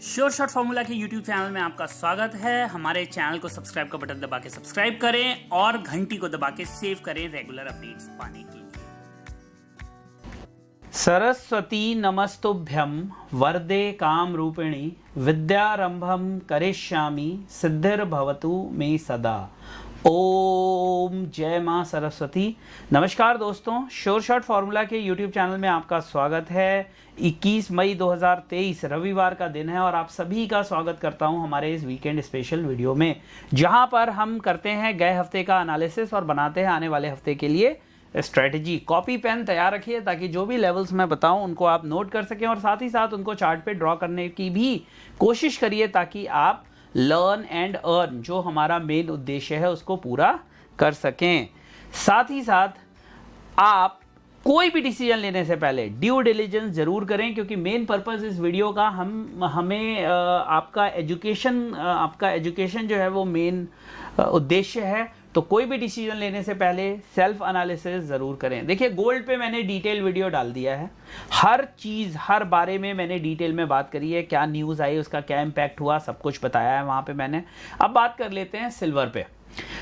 Sure shot formula के YouTube channel में आपका स्वागत है। हमारे चैनल को सब्सक्राइब का बटन दबा के सब्सक्राइब करें और घंटी को दबा के सेव करें रेगुलर अपडेट्स पाने के लिए। सरस्वती नमस्तुभ्यं वरदे काम रूपिणी विद्यारंभम करिष्यामि सिद्धिर्भवतु मे सदा। ओम जय मां सरस्वती। नमस्कार दोस्तों, श्योर शॉट फार्मूला के YouTube चैनल में आपका स्वागत है। 21 मई 2023 रविवार का दिन है और आप सभी का स्वागत करता हूं हमारे इस वीकेंड स्पेशल वीडियो में, जहां पर हम करते हैं गए हफ्ते का एनालिसिस और बनाते हैं आने वाले हफ्ते के लिए स्ट्रेटजी। कॉपी पेन तैयार रखिए ताकि जो भी लेवल्स मैं बताऊं उनको आप नोट कर सकें और साथ ही साथ उनको चार्ट पे ड्रॉ करने की भी कोशिश करिए ताकि आप लर्न एंड अर्न जो हमारा मेन उद्देश्य है उसको पूरा कर सकें। साथ ही साथ आप कोई भी डिसीजन लेने से पहले ड्यू डिलिजेंस जरूर करें, क्योंकि मेन पर्पस इस वीडियो का हमें आपका एजुकेशन जो है वो मेन उद्देश्य है। तो कोई भी डिसीजन लेने से पहले सेल्फ एनालिसिस जरूर करें। देखिए, गोल्ड पे मैंने डिटेल वीडियो डाल दिया है। हर चीज हर बारे में मैंने डिटेल में बात करी है, क्या न्यूज आई, उसका क्या इंपैक्ट हुआ, सब कुछ बताया है वहां पे मैंने। अब बात कर लेते हैं सिल्वर पे।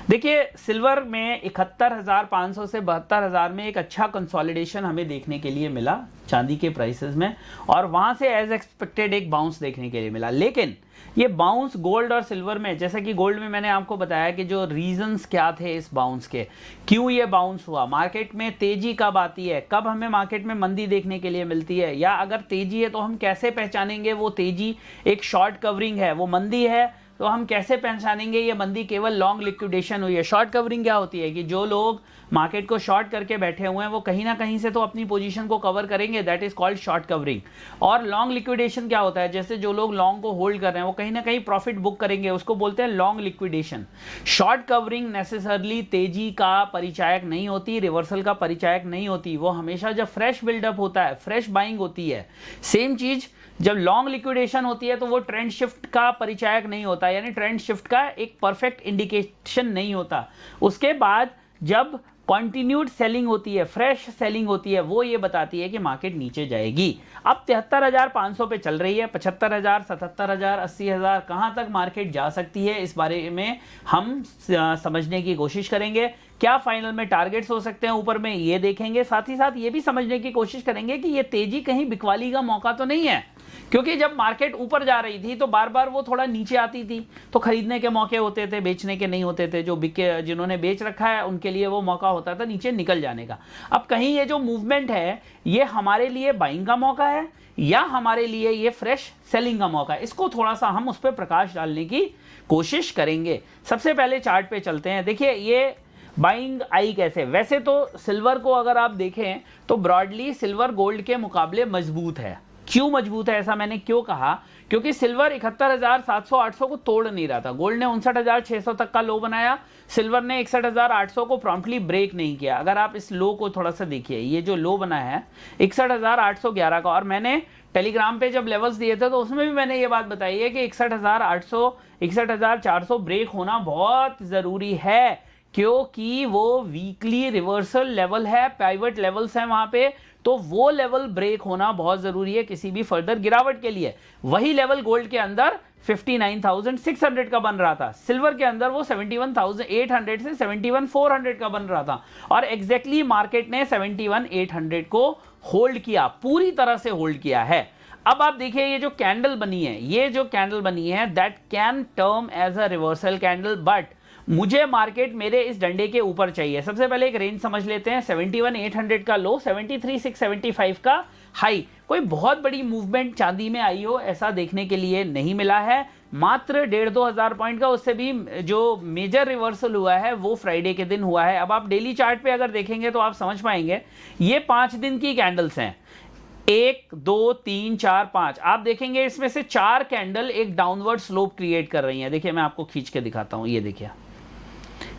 देखिए, सिल्वर में 71,500 से 72,000 में एक अच्छा कंसोलिडेशन हमें देखने के लिए मिला चांदी के प्राइसेस में, और वहां से एज एक्सपेक्टेड एक बाउंस देखने के लिए मिला। लेकिन ये बाउंस गोल्ड और सिल्वर में, जैसे कि गोल्ड में मैंने आपको बताया कि जो रीजंस क्या थे इस बाउंस के, क्यों ये बाउंस हुआ, मार्केट में तेजी कब आती है, कब हमें मार्केट में मंदी देखने के लिए मिलती है, या अगर तेजी है तो हम कैसे पहचानेंगे वो तेजी एक शॉर्ट कवरिंग है, वो मंदी है तो हम कैसे पहचानेंगे ये मंदी केवल लॉन्ग लिक्विडेशन हुई है। शॉर्ट कवरिंग क्या होती है कि जो लोग मार्केट को शॉर्ट करके बैठे हुए हैं वो कहीं ना कहीं से तो अपनी पोजीशन को कवर करेंगे, that is called short covering. और लॉन्ग लिक्विडेशन क्या होता है, जैसे जो लोग लॉन्ग को होल्ड कर रहे हैं वो कहीं ना कहीं प्रॉफिट बुक करेंगे, उसको बोलते हैं long liquidation. Short covering necessarily तेजी का परिचायक नहीं होती, रिवर्सल का परिचायक नहीं होती। वो हमेशा जब फ्रेश बिल्डअप होता है, फ्रेश बाइंग होती है। सेम चीज जब लॉन्ग लिक्विडेशन होती है तो वो ट्रेंड शिफ्ट का परिचायक नहीं होता, यानी ट्रेंड शिफ्ट का एक परफेक्ट इंडिकेशन नहीं होता। उसके बाद जब कंटिन्यूड सेलिंग होती है, फ्रेश सेलिंग होती है, वो ये बताती है कि मार्केट नीचे जाएगी। अब 73,500 पे चल रही है, 75,000, 77,000, 80,000 कहां तक मार्केट जा सकती है, इस बारे में हम समझने की कोशिश करेंगे। क्या फाइनल में टारगेट्स हो सकते हैं ऊपर में, ये देखेंगे। साथ ही साथ ये भी समझने की कोशिश करेंगे कि ये तेजी कहीं बिकवाली का मौका तो नहीं है, क्योंकि जब मार्केट ऊपर जा रही थी तो बार बार वो थोड़ा नीचे आती थी तो खरीदने के मौके होते थे, बेचने के नहीं होते थे। जो बिके, जिन्होंने बेच रखा है उनके लिए वो मौका होता था नीचे निकल जाने का। अब कहीं ये जो मूवमेंट है ये हमारे लिए बाइंग का मौका है या हमारे लिए ये फ्रेश सेलिंग का मौका है, इसको थोड़ा सा हम उस पर प्रकाश डालने की कोशिश करेंगे। सबसे पहले चार्ट पे चलते हैं। देखिए, ये बाइंग आई कैसे। वैसे तो सिल्वर को अगर आप देखें तो ब्रॉडली सिल्वर गोल्ड के मुकाबले मजबूत है। क्यों मजबूत है, ऐसा मैंने क्यों कहा, क्योंकि सिल्वर 71,700 800 को तोड़ नहीं रहा था। गोल्ड ने 59,600 तक का लो बनाया, सिल्वर ने 61,800 को प्रॉम्प्टली ब्रेक नहीं किया। अगर आप इस लो को थोड़ा सा देखिए, ये जो लो बना है 61,811 का, और मैंने टेलीग्राम पे जब लेवल्स दिए थे तो उसमें भी मैंने ये बात बताई है कि 61,800 61,400 ब्रेक होना बहुत जरूरी है, क्योंकि वो वीकली रिवर्सल लेवल है, पाइवट लेवल्स हैं वहां पे, तो वो लेवल ब्रेक होना बहुत जरूरी है किसी भी फर्दर गिरावट के लिए। वही लेवल गोल्ड के अंदर 59,600 का बन रहा था, सिल्वर के अंदर वो 71,800 से 71,400 का बन रहा था, और एग्जैक्टली मार्केट ने 71,800 को होल्ड किया, पूरी तरह से होल्ड किया है। अब आप देखिए, ये जो कैंडल बनी है, ये जो कैंडल बनी है that can term as a reversal candle, but मुझे मार्केट मेरे इस डंडे के ऊपर चाहिए। सबसे पहले एक रेंज समझ लेते हैं, 71,800 का लो, 73,675 का हाई। कोई बहुत बड़ी मूवमेंट चांदी में आई हो ऐसा देखने के लिए नहीं मिला है, मात्र 1,500-2 हजार पॉइंट का, उससे भी जो मेजर रिवर्सल हुआ है वो फ्राइडे के दिन हुआ है। अब आप डेली चार्ट पे अगर देखेंगे तो आप समझ पाएंगे, ये 5 दिन की कैंडल्स हैं, 1 2 3 4 5। आप देखेंगे इसमें से 4 कैंडल एक डाउनवर्ड स्लोप क्रिएट कर रही हैं। देखिए, मैं आपको खींच के दिखाता हूं, ये देखिए,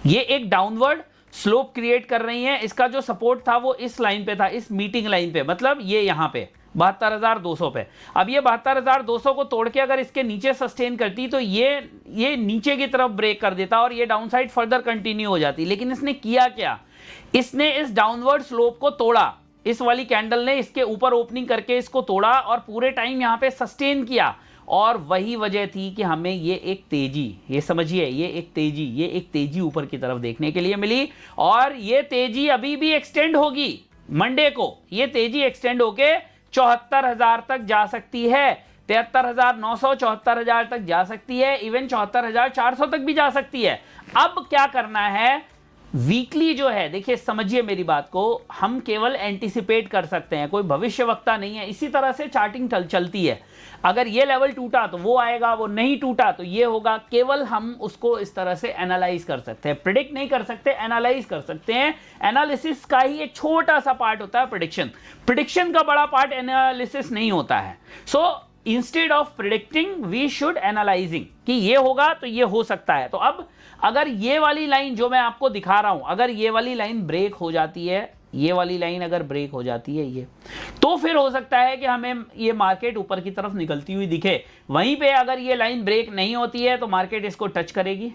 ये एक डाउनवर्ड स्लोप क्रिएट कर रही है। इसका जो सपोर्ट था वो इस लाइन पे था, इस मीटिंग लाइन पे, मतलब ये यहां पे 72,200 पे। अब ये 72,200 को तोड़ के अगर इसके नीचे सस्टेन करती तो ये नीचे की तरफ ब्रेक कर देता और ये डाउनसाइड फर्दर कंटिन्यू हो जाती। लेकिन इसने किया क्या, इसने इस डाउनवर्ड स्लोप को तोड़ा, इस वाली कैंडल ने इसके ऊपर ओपनिंग करके इसको तोड़ा और पूरे टाइम यहां पे सस्टेन किया और वही वजह थी कि हमें ये एक तेजी, ये समझिए, ये एक तेजी ऊपर की तरफ देखने के लिए मिली, और ये तेजी अभी भी एक्सटेंड होगी। मंडे को ये तेजी एक्सटेंड होके 74,000 तक जा सकती है, 73,900, 74,000 तक जा सकती है, इवन 74,400 तक भी जा सकती है। अब क्या करना है, वीकली जो है, देखिए समझिए मेरी बात को, हम केवल एंटिसिपेट कर सकते हैं, कोई भविष्यवक्ता नहीं है। इसी तरह से चार्टिंग चलती है। अगर ये लेवल टूटा तो वो आएगा, वो नहीं टूटा तो ये होगा। केवल हम उसको इस तरह से एनालाइज कर सकते हैं, प्रिडिक्ट नहीं कर सकते, एनालाइज कर सकते हैं। एनालिसिस का ही एक छोटा सा पार्ट होता है प्रिडिक्शन का बड़ा पार्ट एनालिसिस नहीं होता है। So instead of predicting we should analysing कि ये होगा तो ये हो सकता है। तो अब अगर ये वाली लाइन जो मैं आपको दिखा रहा हूं, अगर ये वाली लाइन ब्रेक हो जाती है, ये वाली लाइन अगर ब्रेक हो जाती है ये, तो फिर हो सकता है कि हमें ये मार्केट ऊपर की तरफ निकलती हुई दिखे। वहीं पे अगर ये लाइन ब्रेक नहीं होती है तो मार्केट इसको टच करेगी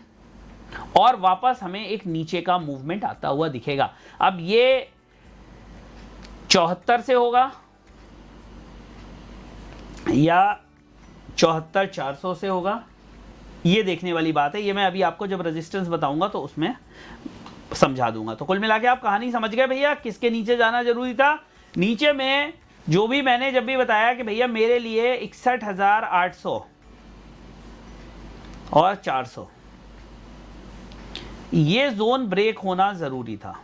और वापस हमें एक नीचे का मूवमेंट आता हुआ दिखेगा। अब ये 74 से होगा या 74,400 से होगा, ये देखने वाली बात है। ये मैं अभी आपको जब रेजिस्टेंस बताऊंगा तो उसमें समझा दूंगा। तो कुल मिला के आप कहानी समझ गए भैया, किसके नीचे जाना जरूरी था। नीचे में जो भी मैंने जब भी बताया कि भैया मेरे लिए 61,800 और 400 ये जोन ब्रेक होना जरूरी था।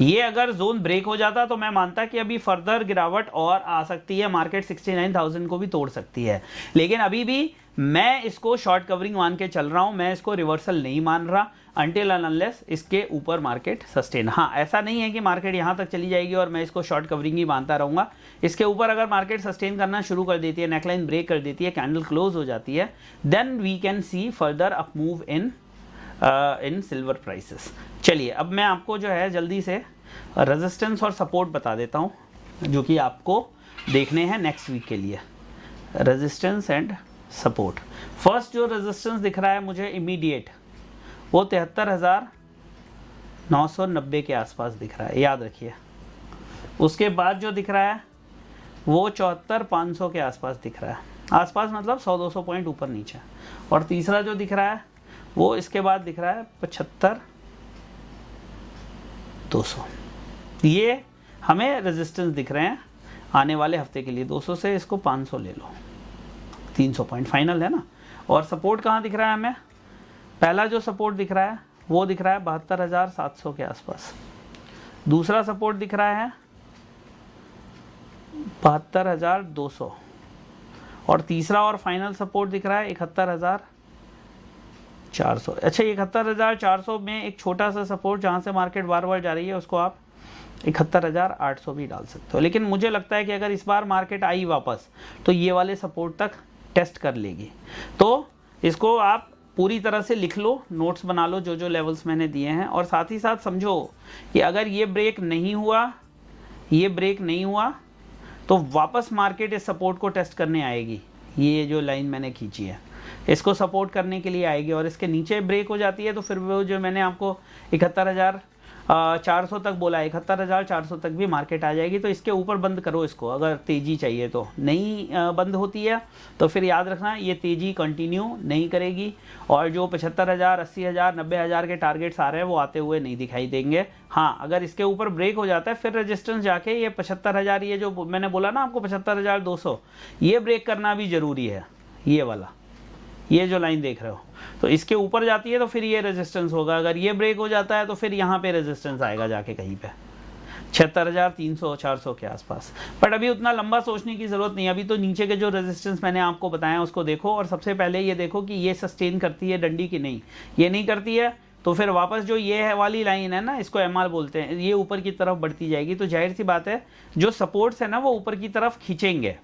ये अगर जोन ब्रेक हो जाता तो मैं मानता कि अभी फर्दर गिरावट और आ सकती है, मार्केट 69,000 को भी तोड़ सकती है। लेकिन अभी भी मैं इसको शॉर्ट कवरिंग मान के चल रहा हूं, मैं इसको रिवर्सल नहीं मान रहा अनटिल एंड अनलेस इसके ऊपर मार्केट सस्टेन। हाँ, ऐसा नहीं है कि मार्केट यहां तक चली जाएगी और मैं इसको शॉर्ट कवरिंग ही मानता रहूंगा। इसके ऊपर अगर मार्केट सस्टेन करना शुरू कर देती है, नेकलाइन ब्रेक कर देती है, कैंडल क्लोज हो जाती है, then we can see further up move in silver prices. चलिए अब मैं आपको जो है जल्दी से रेजिस्टेंस और सपोर्ट बता देता हूं जो कि आपको देखने हैं नेक्स्ट वीक के लिए। रेजिस्टेंस एंड सपोर्ट, फर्स्ट जो रेजिस्टेंस दिख रहा है मुझे इमीडिएट, वो 73,990 के आसपास दिख रहा है, याद रखिए। उसके बाद जो दिख रहा है वो 74,500 के आसपास दिख रहा है, आसपास मतलब 100-200 पॉइंट ऊपर नीचे। और तीसरा जो दिख रहा है वो इसके बाद दिख रहा है 75,200। ये हमें रेजिस्टेंस दिख रहे हैं आने वाले हफ्ते के लिए। 200 से इसको 500 ले लो, 300 पॉइंट फाइनल है ना। और सपोर्ट कहाँ दिख रहा है हमें, पहला जो सपोर्ट दिख रहा है वो दिख रहा है 72,700 के आसपास, दूसरा सपोर्ट दिख रहा है 72,200 और तीसरा और फाइनल सपोर्ट दिख रहा है 71,400। अच्छा, 71,400 में एक छोटा सा सपोर्ट जहां से मार्केट बार बार जा रही है उसको आप 71,800 भी डाल सकते हो। लेकिन मुझे लगता है कि अगर इस बार मार्केट आई वापस तो ये वाले सपोर्ट तक टेस्ट कर लेगी। तो इसको आप पूरी तरह से लिख लो, नोट्स बना लो जो जो लेवल्स मैंने दिए हैं, और साथ ही साथ समझो कि अगर ये ब्रेक नहीं हुआ, ये ब्रेक नहीं हुआ तो वापस मार्केट इस सपोर्ट को टेस्ट करने आएगी। ये जो लाइन मैंने खींची है इसको सपोर्ट करने के लिए आएगी, और इसके नीचे ब्रेक हो जाती है तो फिर वो जो मैंने आपको 71,400 तक बोला, 71,400 तक भी मार्केट आ जाएगी। तो इसके ऊपर बंद करो इसको अगर तेजी चाहिए तो। नहीं बंद होती है तो फिर याद रखना ये तेजी कंटिन्यू नहीं करेगी, और जो 75,000, 80,000, 90,000 के टारगेट्स आ रहे हैं वो आते हुए नहीं दिखाई देंगे। हाँ, अगर इसके ऊपर ब्रेक हो जाता है फिर रेजिस्टेंस जाके ये 75,000, ये जो मैंने बोला ना आपको 75,200, ये ब्रेक करना भी जरूरी है। ये वाला, ये जो लाइन देख रहे हो, तो इसके ऊपर जाती है तो फिर ये रेजिस्टेंस होगा। अगर ये ब्रेक हो जाता है तो फिर यहाँ पे रेजिस्टेंस आएगा जाके कहीं पे 76,300, 400 के आसपास। बट अभी उतना लंबा सोचने की जरूरत नहीं, अभी तो नीचे के जो रेजिस्टेंस मैंने आपको बताया उसको देखो, और सबसे पहले ये देखो कि ये सस्टेन करती है डंडी की नहीं। ये नहीं करती है तो फिर वापस जो ये है वाली लाइन है ना, इसको MR बोलते हैं, ये ऊपर की तरफ बढ़ती जाएगी। तो जाहिर सी बात है जो सपोर्ट्स है ना वो ऊपर की तरफ खींचेंगे,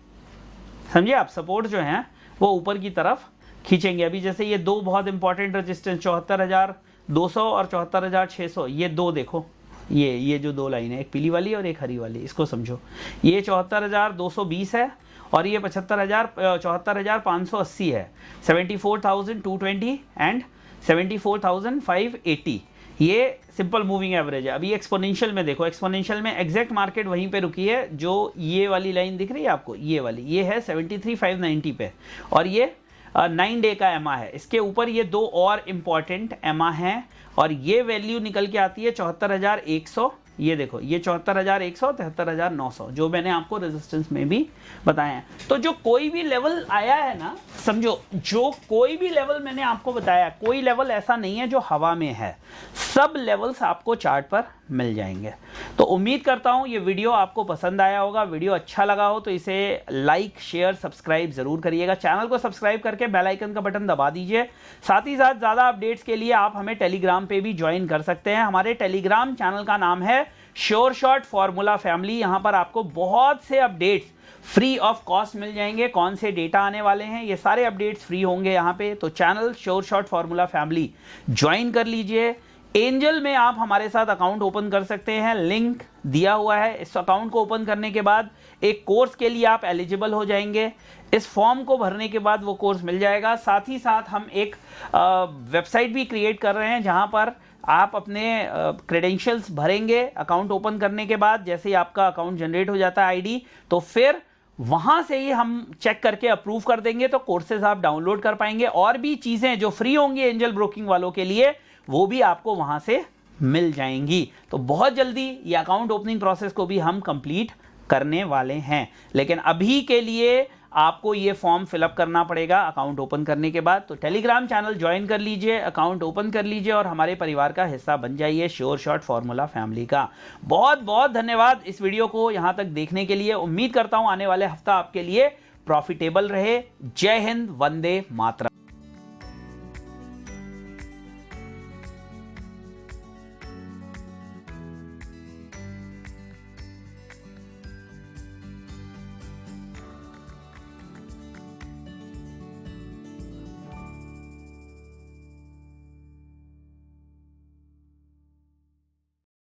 समझिए आप, सपोर्ट जो है वो ऊपर की तरफ खींचेंगे। अभी जैसे ये दो बहुत इंपॉर्टेंट रेजिस्टेंस 74,200 और 74,600, ये दो देखो, ये जो दो लाइन है, एक पीली वाली और एक हरी वाली, इसको समझो। ये 74,220 है और ये 74,580 है, 74,220 एंड 74,580। ये सिंपल मूविंग एवरेज है। अभी एक्सपोनेंशियल में देखो, एक्सपोनेंशियल में एग्जैक्ट मार्केट वहीं पे रुकी है जो ये वाली लाइन दिख रही है आपको, ये वाली, ये है 73,590 पे, और ये 9 डे का एमा है। इसके ऊपर ये दो और इंपॉर्टेंट एमा हैं और ये वैल्यू निकल के आती है 74,100। ये देखो, ये 74,100, 73,900 जो मैंने आपको रेजिस्टेंस में भी बताया है। तो जो कोई भी लेवल आया है ना, समझो जो कोई भी लेवल मैंने आपको बताया, कोई लेवल ऐसा नहीं है जो हवा में है, सब लेवल्स आपको चार्ट पर मिल जाएंगे। तो उम्मीद करता हूं ये वीडियो आपको पसंद आया होगा। वीडियो अच्छा लगा हो तो इसे लाइक, शेयर, सब्सक्राइब जरूर करिएगा। चैनल को सब्सक्राइब करके बेल आइकन का बटन दबा दीजिए। साथ ही साथ ज़्यादा अपडेट्स के लिए आप हमें टेलीग्राम पे भी ज्वाइन कर सकते हैं। हमारे टेलीग्राम चैनल का नाम है श्योर शॉट फॉर्मूला फैमिली। यहाँ पर आपको बहुत से अपडेट्स फ्री ऑफ कॉस्ट मिल जाएंगे। कौन से डेटा आने वाले हैं, ये सारे अपडेट्स फ्री होंगे यहाँ पे। तो channel sure shot formula family join कर लीजिए। एंजल में आप हमारे साथ अकाउंट ओपन कर सकते हैं, लिंक दिया हुआ है। इस अकाउंट को ओपन करने के बाद एक कोर्स के लिए आप एलिजिबल हो जाएंगे। इस फॉर्म को भरने के बाद वो कोर्स मिल जाएगा। साथ ही साथ हम एक वेबसाइट भी क्रिएट कर रहे हैं जहां पर आप अपने क्रेडेंशियल्स भरेंगे अकाउंट ओपन करने के बाद। जैसे ही आपका अकाउंट जनरेट हो जाता है आईडी, तो फिर वहां से ही हम चेक करके अप्रूव कर देंगे, तो कोर्सेज आप डाउनलोड कर पाएंगे। और भी चीजें जो फ्री होंगी एंजल ब्रोकिंग वालों के लिए, वो भी आपको वहां से मिल जाएंगी। तो बहुत जल्दी ये अकाउंट ओपनिंग प्रोसेस को भी हम कंप्लीट करने वाले हैं। लेकिन अभी के लिए आपको ये फॉर्म फिलअप करना पड़ेगा अकाउंट ओपन करने के बाद। तो टेलीग्राम चैनल ज्वाइन कर लीजिए, अकाउंट ओपन कर लीजिए और हमारे परिवार का हिस्सा बन जाइए श्योर शॉट फॉर्मूला फैमिली का। बहुत बहुत धन्यवाद इस वीडियो को यहां तक देखने के लिए। उम्मीद करता हूं आने वाले हफ्ता आपके लिए प्रॉफिटेबल रहे। जय हिंद, वंदे मातरम।